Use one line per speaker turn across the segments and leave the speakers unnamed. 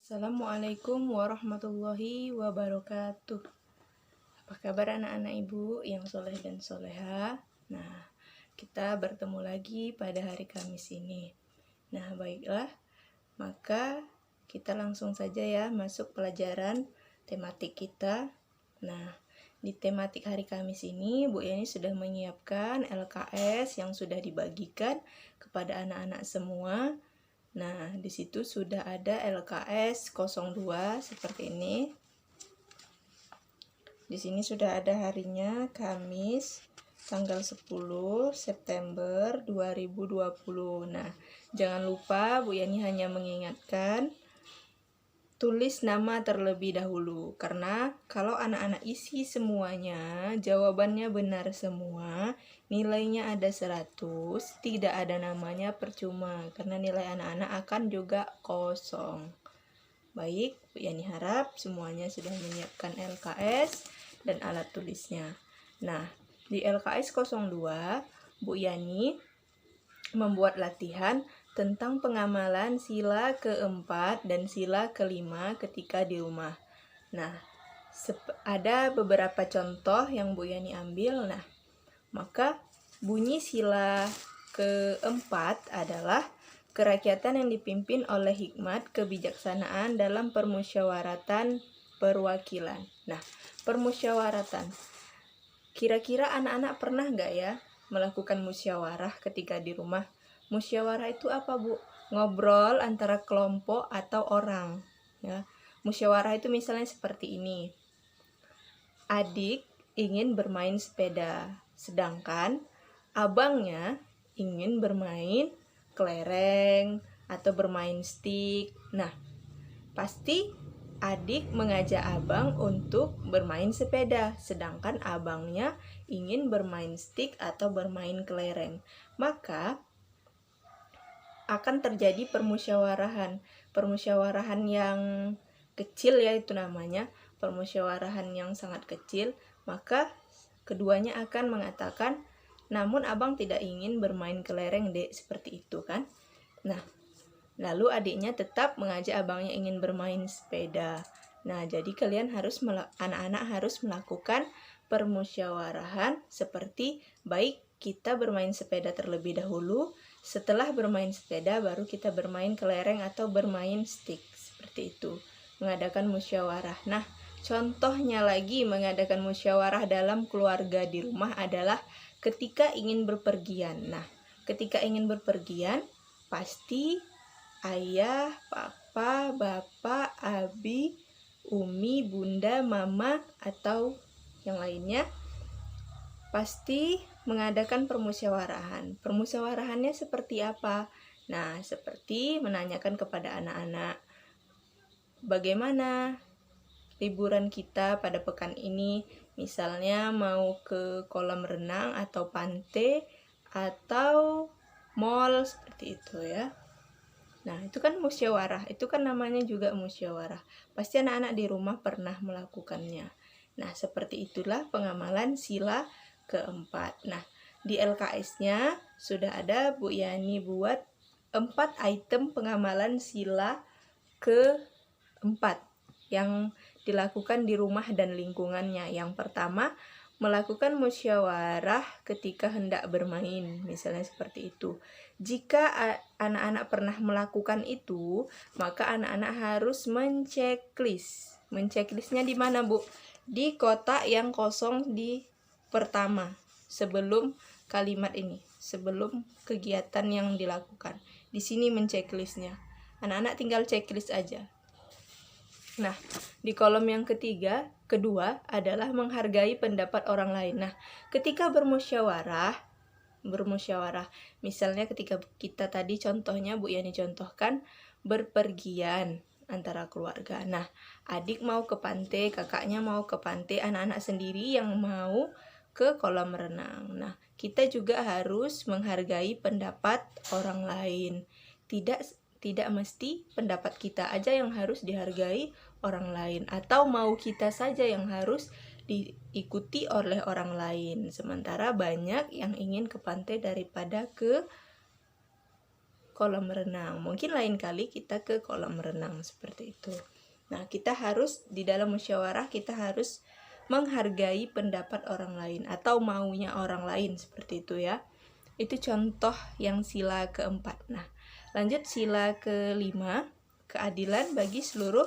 Assalamualaikum warahmatullahi wabarakatuh. Apa kabar anak-anak ibu yang soleh dan soleha? Nah, kita bertemu lagi pada hari Kamis ini. Nah, baiklah, maka kita langsung saja ya masuk pelajaran tematik kita. Nah, di tematik hari Kamis ini Bu Yani sudah menyiapkan LKS yang sudah dibagikan kepada anak-anak semua. Nah, di situ sudah ada LKS 02 seperti ini. Di sini sudah ada harinya, Kamis, tanggal 10 September 2020. Nah, jangan lupa Bu Yani hanya mengingatkan tulis nama terlebih dahulu, karena kalau anak-anak isi semuanya, jawabannya benar semua, nilainya ada 100, tidak ada namanya percuma, karena nilai anak-anak akan juga kosong. Baik, Bu Yani harap semuanya sudah menyiapkan LKS dan alat tulisnya. Nah, di LKS 02, Bu Yani membuat latihan tentang pengamalan sila keempat dan sila kelima ketika di rumah. Nah, ada beberapa contoh yang Bu Yani ambil. Nah, maka bunyi sila keempat adalah kerakyatan yang dipimpin oleh hikmat kebijaksanaan dalam permusyawaratan perwakilan. Nah, permusyawaratan. Kira-kira anak-anak pernah nggak ya melakukan musyawarah ketika di rumah? Musyawarah itu apa, Bu? Ngobrol antara kelompok atau orang. Ya. Musyawarah itu misalnya seperti ini. Adik ingin bermain sepeda, sedangkan abangnya ingin bermain kelereng atau bermain stick. Nah, pasti adik mengajak abang untuk bermain sepeda, sedangkan abangnya ingin bermain stick atau bermain kelereng. Maka akan terjadi permusyawarahan. Permusyawarahan yang kecil ya itu namanya, permusyawarahan yang sangat kecil. Maka keduanya akan mengatakan, namun abang tidak ingin bermain kelereng, Dek, seperti itu kan. Nah, lalu adiknya tetap mengajak abangnya ingin bermain sepeda. Nah, jadi kalian anak-anak harus melakukan permusyawarahan seperti baik kita bermain sepeda terlebih dahulu, setelah bermain sepeda baru kita bermain kelereng atau bermain stick, seperti itu. Mengadakan musyawarah. Nah, contohnya lagi mengadakan musyawarah dalam keluarga di rumah adalah ketika ingin berpergian. Nah, ketika ingin berpergian pasti ayah, papa, bapak, abi, umi, bunda, mama, atau yang lainnya pasti mengadakan permusyawarahan. Permusyawarahannya seperti apa? Nah, seperti menanyakan kepada anak-anak, bagaimana liburan kita pada pekan ini? Misalnya mau ke kolam renang atau pantai atau mall, seperti itu ya. Nah, itu kan musyawarah, itu kan namanya juga musyawarah. Pasti anak-anak di rumah pernah melakukannya. Nah, seperti itulah pengamalan sila keempat. Nah, di LKS-nya sudah ada Bu Yani buat 4 item pengamalan sila keempat yang dilakukan di rumah dan lingkungannya. Yang pertama, melakukan musyawarah ketika hendak bermain, misalnya seperti itu. Jika anak-anak pernah melakukan itu, maka anak-anak harus menceklis. Menceklisnya di mana, Bu? Di kotak yang kosong di pertama, sebelum kalimat ini, sebelum kegiatan yang dilakukan. Di sini menceklisnya. Anak-anak tinggal checklist aja. Nah, di kolom yang kedua adalah menghargai pendapat orang lain. Nah, ketika bermusyawarah, misalnya ketika kita tadi contohnya Bu Yani contohkan berpergian antara keluarga. Nah, adik mau ke pantai, kakaknya mau ke pantai, anak-anak sendiri yang mau ke kolam renang. Nah, kita juga harus menghargai pendapat orang lain. Tidak mesti pendapat kita aja yang harus dihargai orang lain, atau mau kita saja yang harus diikuti oleh orang lain. Sementara banyak yang ingin ke pantai daripada ke kolam renang. Mungkin lain kali kita ke kolam renang seperti itu. Nah, kita harus di dalam musyawarah kita harus menghargai pendapat orang lain atau maunya orang lain seperti itu ya. Itu contoh yang sila keempat. Nah, lanjut sila kelima, keadilan bagi seluruh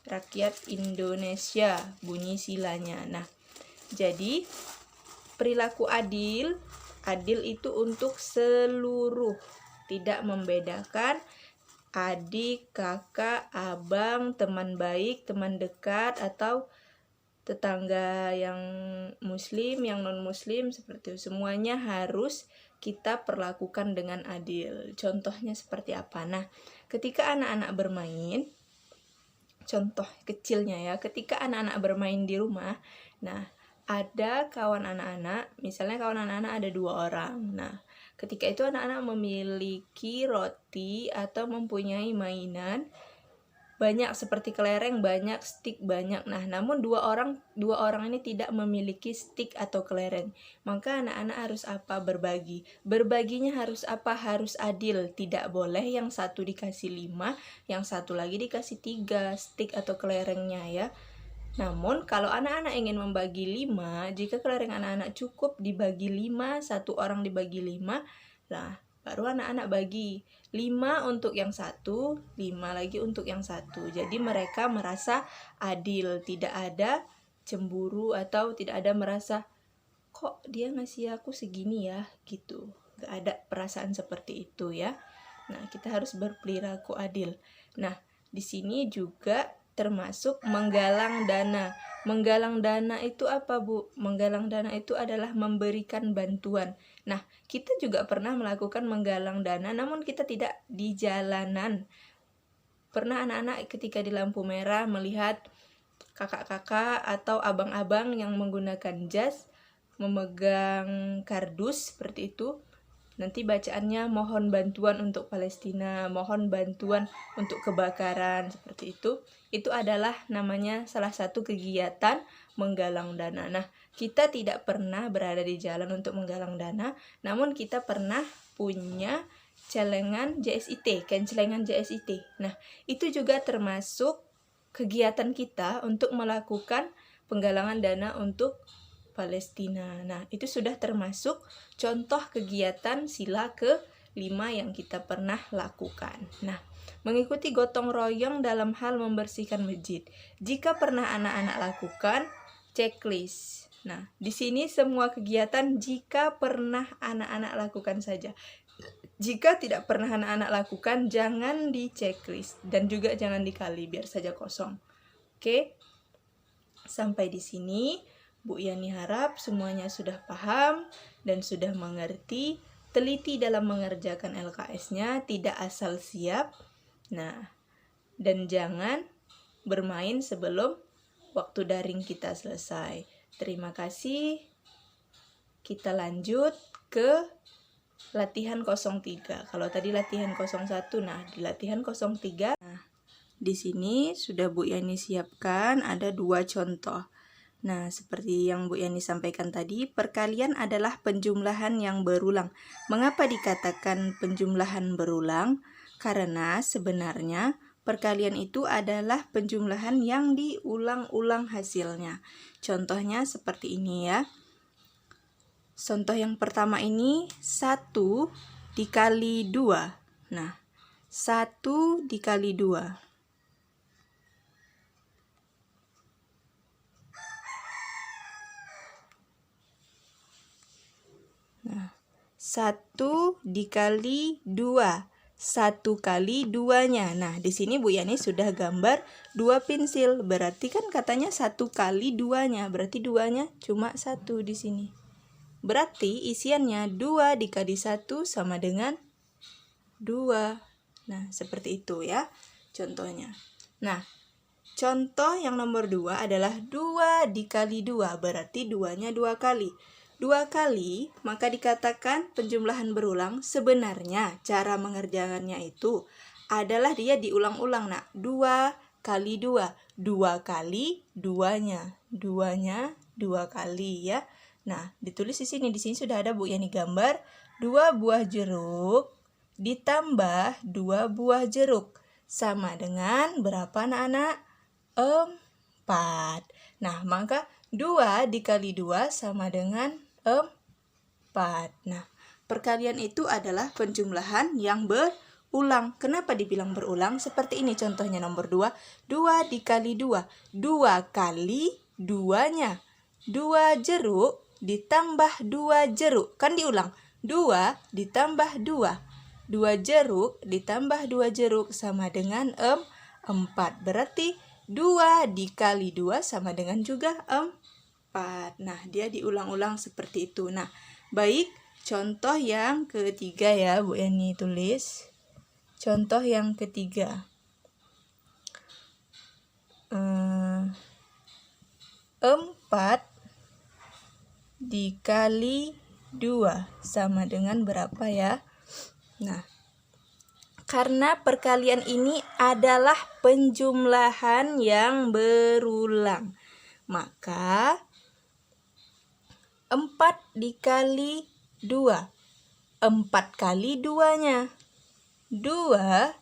rakyat Indonesia, bunyi silanya. Nah, jadi perilaku adil itu untuk seluruh, tidak membedakan adik, kakak, abang, teman baik, teman dekat, atau tetangga yang muslim, yang non-muslim, seperti itu. Semuanya harus kita perlakukan dengan adil. Contohnya seperti apa? Nah, ketika anak-anak bermain, contoh kecilnya ya, ketika anak-anak bermain di rumah, nah, ada kawan anak-anak, misalnya kawan anak-anak ada 2 orang. Nah, ketika itu anak-anak memiliki roti atau mempunyai mainan banyak seperti kelereng, banyak stick, banyak. Nah, namun dua orang ini tidak memiliki stick atau kelereng. Maka anak-anak harus apa? Berbagi. Berbaginya harus apa? Harus adil. Tidak boleh yang satu dikasih 5, yang satu lagi dikasih 3 stick atau kelerengnya ya. Namun kalau anak-anak ingin membagi 5, jika kelereng anak-anak cukup dibagi 5, satu orang dibagi 5, nah baru anak-anak bagi 5 untuk yang satu, 5 lagi untuk yang satu. Jadi mereka merasa adil, tidak ada cemburu atau tidak ada merasa kok dia ngasih aku segini ya gitu. Gak ada perasaan seperti itu ya. Nah, kita harus berperilaku adil. Nah, di sini juga termasuk menggalang dana. Menggalang dana itu apa, Bu? Menggalang dana itu adalah memberikan bantuan. Nah, kita juga pernah melakukan menggalang dana, namun kita tidak di jalanan. Pernah anak-anak ketika di lampu merah melihat kakak-kakak atau abang-abang yang menggunakan jas, memegang kardus seperti itu. Nanti bacaannya mohon bantuan untuk Palestina, mohon bantuan untuk kebakaran, seperti itu. Itu adalah namanya salah satu kegiatan menggalang dana. Nah, kita tidak pernah berada di jalan untuk menggalang dana, namun kita pernah punya celengan JSIT, celengan JSIT. Nah, itu juga termasuk kegiatan kita untuk melakukan penggalangan dana untuk Palestina. Nah, itu sudah termasuk contoh kegiatan sila ke-5 yang kita pernah lakukan. Nah, mengikuti gotong royong dalam hal membersihkan masjid. Jika pernah anak-anak lakukan, checklist. Nah, di sini semua kegiatan jika pernah anak-anak lakukan saja. Jika tidak pernah anak-anak lakukan, jangan di checklist dan juga jangan dikali, biar saja kosong. Oke? Sampai di sini Bu Yani harap semuanya sudah paham dan sudah mengerti, teliti dalam mengerjakan LKS-nya, tidak asal siap. Nah, dan jangan bermain sebelum waktu daring kita selesai. Terima kasih. Kita lanjut ke latihan 03. Kalau tadi latihan 01, nah di latihan 03, nah di sini sudah Bu Yani siapkan ada 2 contoh. Nah, seperti yang Bu Yani sampaikan tadi, perkalian adalah penjumlahan yang berulang. Mengapa dikatakan penjumlahan berulang? Karena sebenarnya perkalian itu adalah penjumlahan yang diulang-ulang hasilnya. Contohnya seperti ini ya. Contoh yang pertama ini 1 dikali 2. Nah, 1 dikali 2. Nah, 1 dikali 2. 1 kali 2-nya. Nah, di sini Bu Yani sudah gambar 2 pensil. Berarti kan katanya 1 kali 2-nya. Berarti 2-nya cuma 1 di sini. Berarti isiannya 2 dikali 1 sama dengan 2. Nah, seperti itu ya contohnya. Nah, contoh yang nomor 2 adalah 2 dikali 2. Berarti 2-nya 2 kali. 2 kali, maka dikatakan penjumlahan berulang. Sebenarnya cara mengerjakannya itu adalah dia diulang-ulang. Nah, 2 kali 2. 2 kali 2-nya. 2-nya 2 kali ya. Nah, ditulis di sini. Di sini sudah ada Bu Yani gambar 2 buah jeruk ditambah 2 buah jeruk. Sama dengan berapa anak-anak? 4. Nah, maka 2 dikali 2 sama dengan 4. Nah, perkalian itu adalah penjumlahan yang berulang. Kenapa dibilang berulang? Seperti ini contohnya nomor 2. 2 dikali 2. 2 kali 2-nya. 2 jeruk ditambah 2 jeruk. Kan diulang. 2 ditambah 2. 2 jeruk ditambah 2 jeruk sama dengan 4. Berarti 2 dikali 2 sama dengan juga 4. Nah, dia diulang-ulang seperti itu. Nah, baik, contoh yang ketiga ya, Bu Yani tulis. Contoh yang ketiga. 4 dikali 2 sama dengan berapa ya? Nah, karena perkalian ini adalah penjumlahan yang berulang, maka 4 dikali 2. 4 kali 2-nya. 2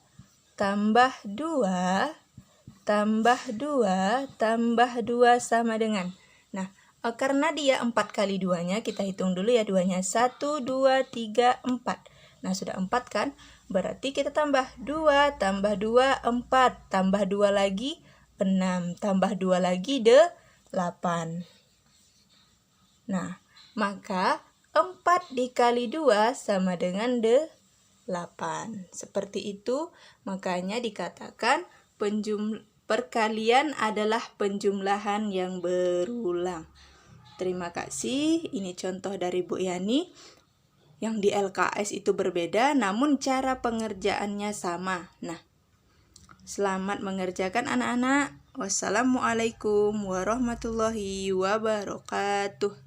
tambah 2 tambah 2 tambah 2 sama dengan. Nah, karena dia 4 kali 2-nya, kita hitung dulu ya 2-nya. 1, 2, 3, 4. Nah, sudah 4 kan? Berarti kita tambah 2, tambah 2, 4. Tambah 2 lagi, 6. Tambah 2 lagi, 8. Nah, maka 4 dikali 2 sama dengan 8. Seperti itu, makanya dikatakan perkalian adalah penjumlahan yang berulang. Terima kasih. Ini contoh dari Bu Yani. Yang di LKS itu berbeda, namun cara pengerjaannya sama. Nah, selamat mengerjakan anak-anak. Wassalamualaikum warahmatullahi wabarakatuh.